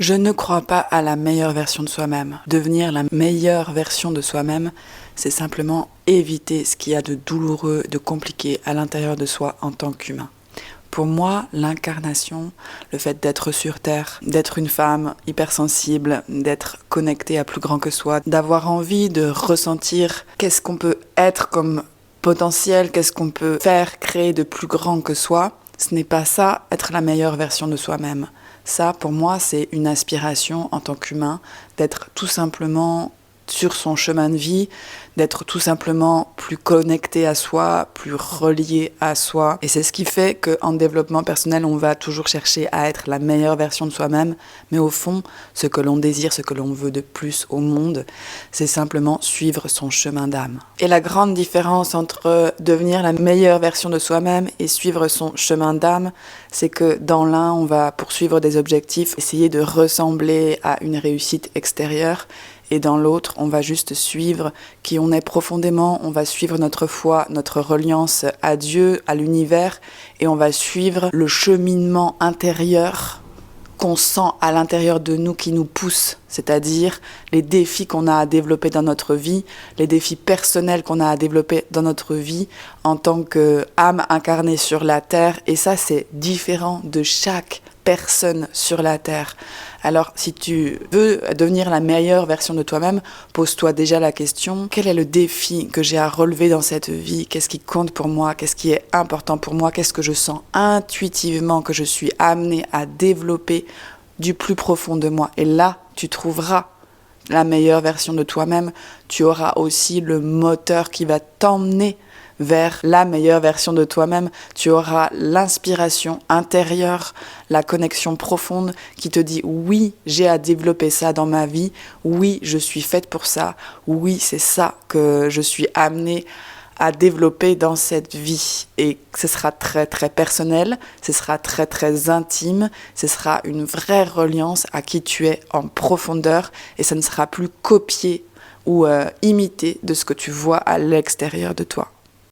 Je ne crois pas à la meilleure version de soi-même. Devenir la meilleure version de soi-même, c'est simplement éviter ce qu'il y a de douloureux, de compliqué à l'intérieur de soi en tant qu'humain. Pour moi, l'incarnation, le fait d'être sur Terre, d'être une femme hypersensible, d'être connectée à plus grand que soi, d'avoir envie de ressentir qu'est-ce qu'on peut être comme potentiel, qu'est-ce qu'on peut faire, créer de plus grand que soi, ce n'est pas ça, être la meilleure version de soi-même. Ça, pour moi, c'est une aspiration en tant qu'humain, d'être tout simplement sur son chemin de vie, d'être tout simplement plus connecté à soi, plus relié à soi. Et c'est ce qui fait qu'en développement personnel, on va toujours chercher à être la meilleure version de soi-même. Mais au fond, ce que l'on désire, ce que l'on veut de plus au monde, c'est simplement suivre son chemin d'âme. Et la grande différence entre devenir la meilleure version de soi-même et suivre son chemin d'âme, c'est que dans l'un, on va poursuivre des objectifs, essayer de ressembler à une réussite extérieure. Et dans l'autre, on va juste suivre qui on est profondément, on va suivre notre foi, notre reliance à Dieu, à l'univers, et on va suivre le cheminement intérieur qu'on sent à l'intérieur de nous qui nous pousse, c'est-à-dire les défis qu'on a à développer dans notre vie, les défis personnels qu'on a à développer dans notre vie en tant qu'âme incarnée sur la terre, et ça c'est différent de chaque personne sur la terre. Alors, si tu veux devenir la meilleure version de toi-même, pose-toi déjà la question, quel est le défi que j'ai à relever dans cette vie? Qu'est-ce qui compte pour moi? Qu'est-ce qui est important pour moi? Qu'est-ce que je sens intuitivement que je suis amenée à développer du plus profond de moi? Et là, tu trouveras la meilleure version de toi-même. Tu auras aussi le moteur qui va t'emmener vers la meilleure version de toi-même. Tu auras l'inspiration intérieure, la connexion profonde qui te dit oui, j'ai à développer ça dans ma vie, oui, je suis faite pour ça, oui, c'est ça que je suis amenée à développer dans cette vie. Et ce sera très très personnel, ce sera très très intime, ce sera une vraie reliance à qui tu es en profondeur et ça ne sera plus copié ou imité de ce que tu vois à l'extérieur de toi.